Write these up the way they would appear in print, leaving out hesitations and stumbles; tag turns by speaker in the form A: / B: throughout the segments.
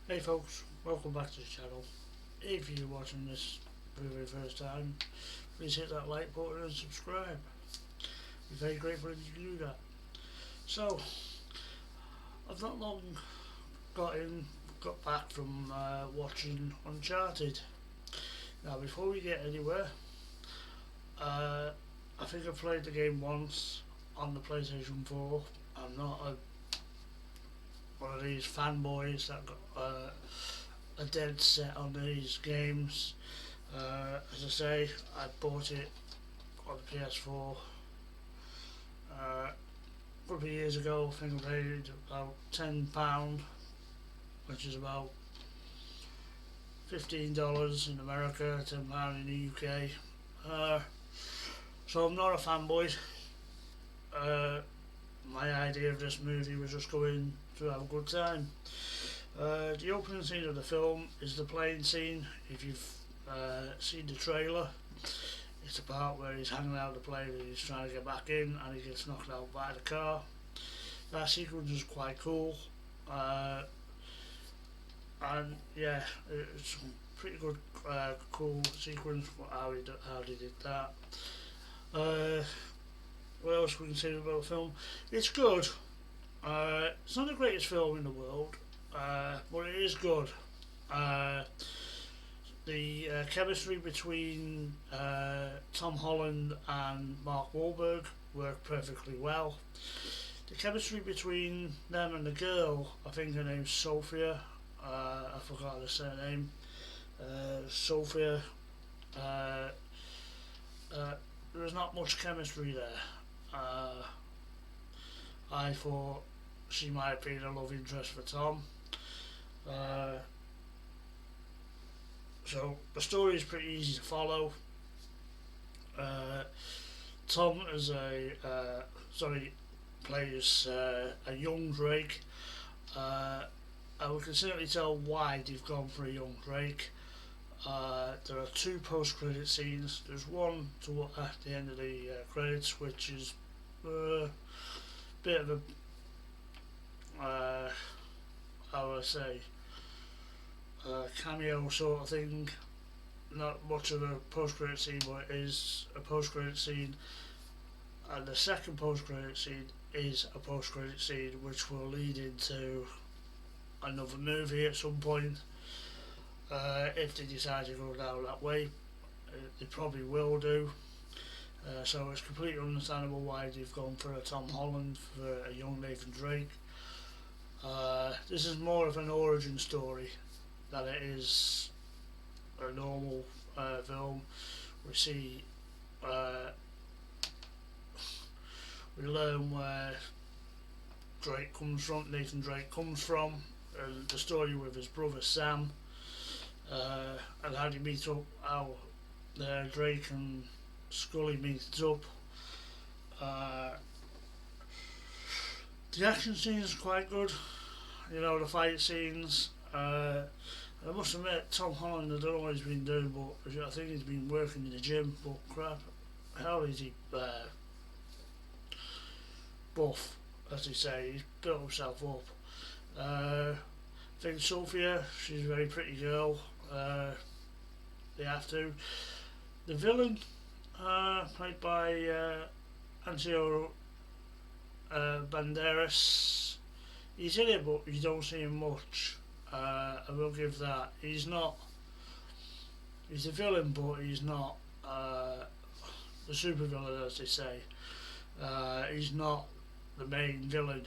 A: Hey folks, welcome back to the channel. If you're watching this for the very first time, please hit that like button and subscribe. We're very grateful if you do that. So, I've not long got back from watching Uncharted. Now, before we get anywhere, I think I played the game once on the PlayStation 4. I'm not one of these fanboys that got a dead set on these games. As I say, I bought it on the PS4 a couple of years ago. I think I paid about £10, which is about $15 in America, £10 in the UK. So I'm not a fanboy. My idea of this movie was just going to have a good time. The opening scene of the film is the plane scene. If you've seen the trailer, it's the part where he's hanging out of the plane and he's trying to get back in and he gets knocked out by the car. That sequence is quite cool. And yeah, it's a pretty good, cool sequence for how they did that. What else we can say about the film? It's good. It's not the greatest film in the world, but it is good. The chemistry between Tom Holland and Mark Wahlberg worked perfectly well. The chemistry between them and the girl, I think her name's Sophia. I forgot her surname. Sophia. Uh, there was not much chemistry there. I thought she might have been a love interest for Tom. So the story is pretty easy to follow. Tom is plays a young Drake, and we can certainly tell why they've gone for a young Drake. There are two post-credit scenes. There's one at the end of the credits, which is a bit of a, how would I say, cameo sort of thing. Not much of a post-credit scene, but it is a post-credit scene. And the second post-credit scene is a post-credit scene, which will lead into another movie at some point. If they decide to go down that way, they probably will do. So it's completely understandable why they've gone for a Tom Holland for a young Nathan Drake. This is more of an origin story than it is a normal film. We see, we learn where Nathan Drake comes from, and the story with his brother Sam, and how they meet up, how Drake and Scully meet up. The action scenes is quite good, the fight scenes. I must admit, Tom Holland, I don't know what he's been doing, but I think he's been working in the gym, but crap, how is he buff, as they say, he's built himself up. I think Sophia, she's a very pretty girl. They have to. The villain, played by Antonio Banderas, he's in it, but you don't see him much. I will give that. He's a villain, but he's not the super villain, as they say. He's not the main villain.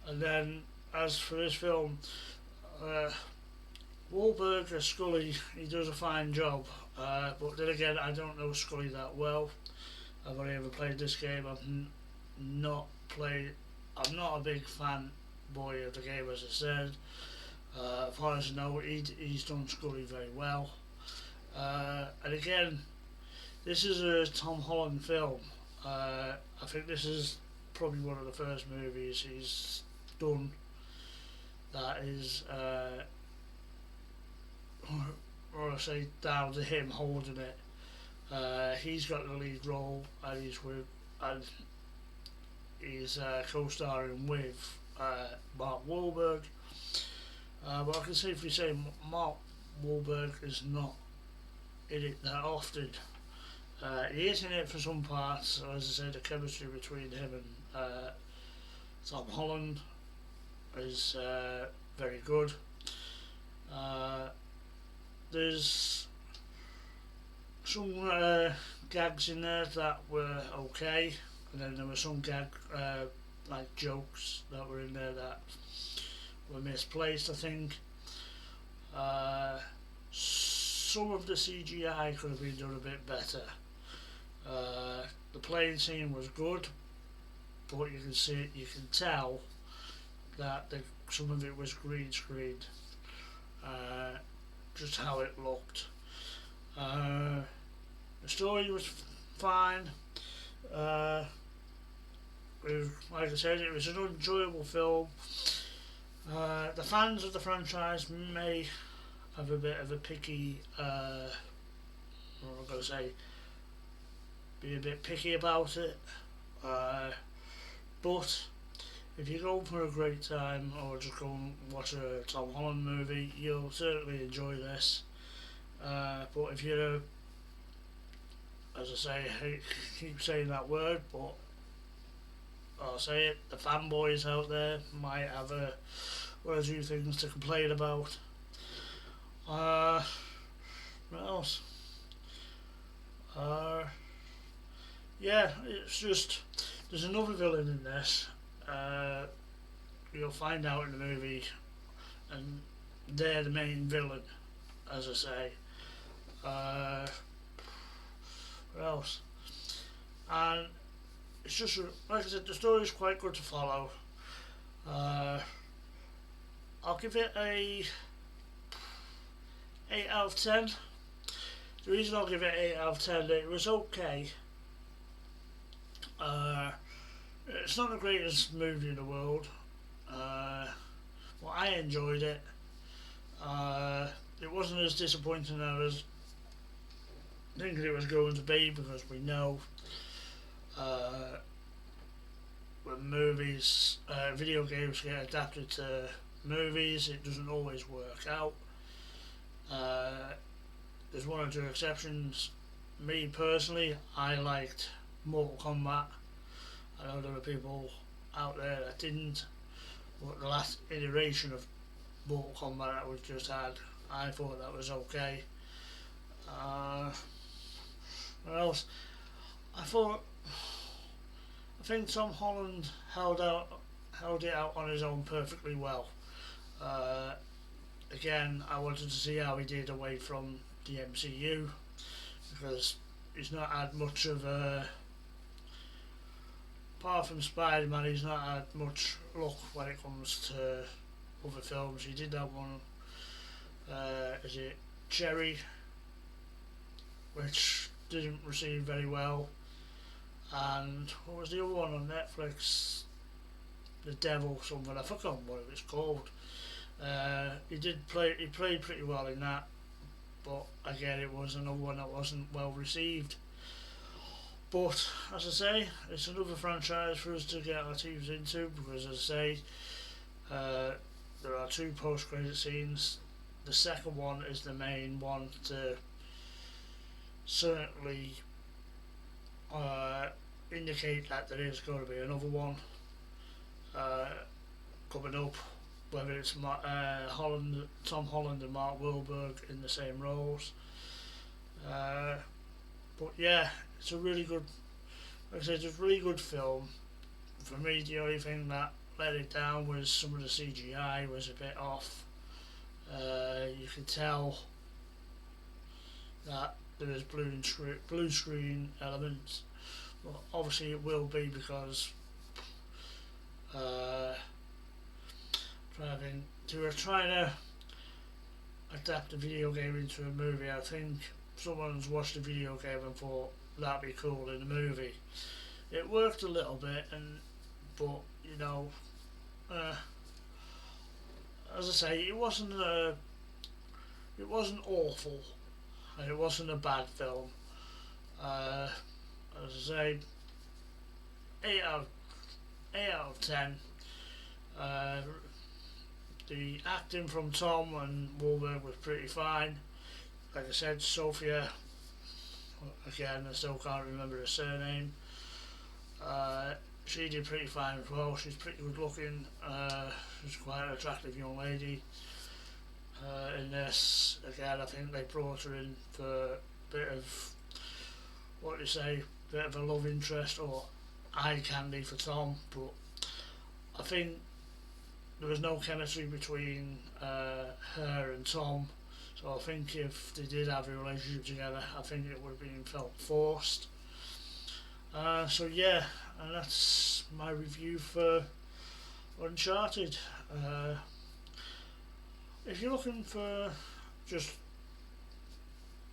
A: And then, as for this film, Wahlberg as Scully, he does a fine job. But then again, I don't know Scully that well. I've only ever played this game. I'm not a big fan boy of the game, as I said. As far as I know, he's done Scully very well. And again, this is a Tom Holland film. I think this is probably one of the first movies he's done that is, or I say, down to him holding it. He's got the lead role, and he's co-starring with Mark Wahlberg. But I can safely say Mark Wahlberg is not in it that often. He is in it for some parts. As I said, the chemistry between him and Tom Holland is very good. There's some gags in there that were okay, and then there were some like jokes that were in there that were misplaced, I think. Some of the CGI could have been done a bit better. The plane scene was good, but you can tell that some of it was green screened. Just how it looked. The story was fine. Like I said, it was an enjoyable film. The fans of the franchise may have a bit of a picky, what I'm going to say, be a bit picky about it. But if you're going for a great time or just go and watch a Tom Holland movie, you'll certainly enjoy this. But if you're as I say, I keep saying that word, but I'll say it, the fanboys out there might have one or two things to complain about. What else? Yeah, it's just, there's another villain in this. You'll find out in the movie, and they're the main villain, as I say. What else? And it's just, like I said, the story is quite good to follow. I'll give it a 8 out of 10. The reason I'll give it 8 out of 10, it was okay. It's not the greatest movie in the world. Well, I enjoyed it. It wasn't as disappointing as I was thinking it was going to be, because we know when video games get adapted to movies, it doesn't always work out. There's one or two exceptions. Me personally, I liked Mortal Kombat. I know there were people out there that didn't, but the last iteration of Mortal Kombat that we've just had, I thought that was okay. What else? I think Tom Holland held it out on his own perfectly well. Again, I wanted to see how he did away from the MCU, because he's not had much of a, apart from Spider-Man, he's not had much luck when it comes to other films. He did that one, is it Cherry, which didn't receive very well, and what was the other one on Netflix? The Devil something, I forgot what it was called. He played pretty well in that, but again it was another one that wasn't well received. But as I say, it's another franchise for us to get our teams into, because as I say, there are 2 post-credit scenes. The second one is the main one to certainly indicate that there is going to be another one coming up, whether it's Tom Holland and Mark Wahlberg in the same roles. But yeah, it's a really good, like I said, it's a really good film. For me, the only thing that let it down was some of the CGI was a bit off. You could tell that there is blue screen elements, but obviously it will be because they were trying to adapt a video game into a movie. I think someone's watched a video game and thought that'd be cool in a movie. It worked a little bit, but you know, as I say, it wasn't awful, and it wasn't a bad film. As I say, 8 out of 10. The acting from Tom and Wahlberg was pretty fine. Like I said, Sophia, again, I still can't remember her surname. She did pretty fine as well. She's pretty good looking. She's quite an attractive young lady. In this, again, I think they brought her in for a bit of, what do you say, bit of a love interest or eye candy for Tom, but I think there was no chemistry between her and Tom, so I think if they did have a relationship together, I think it would have been felt forced. So yeah, and that's my review for Uncharted. If you're looking for just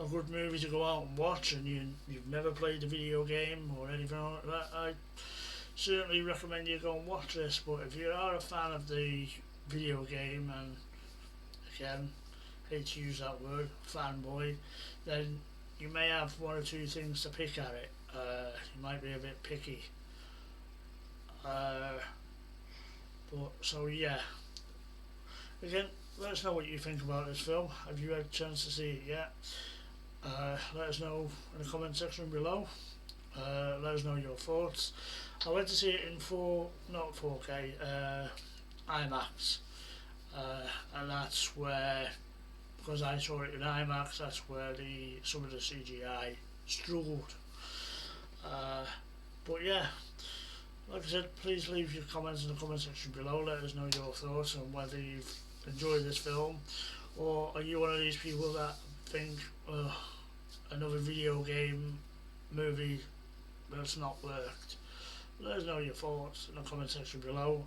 A: a good movie to go out and watch and you've never played a video game or anything like that, I certainly recommend you go and watch this. But if you are a fan of the video game, and again, hate to use that word, fanboy, then you may have one or two things to pick at it. You might be a bit picky. But so yeah, again, let us know what you think about this film. Have you had a chance to see it yet? Let us know in the comment section below. Let us know your thoughts. I went to see it in not 4K, IMAX, and that's where, because I saw it in IMAX, that's where some of the CGI struggled. But yeah, like I said, please leave your comments in the comment section below. Let us know your thoughts on whether you've enjoyed this film, or are you one of these people that think, another video game movie that's not worked. Let us know your thoughts in the comment section below.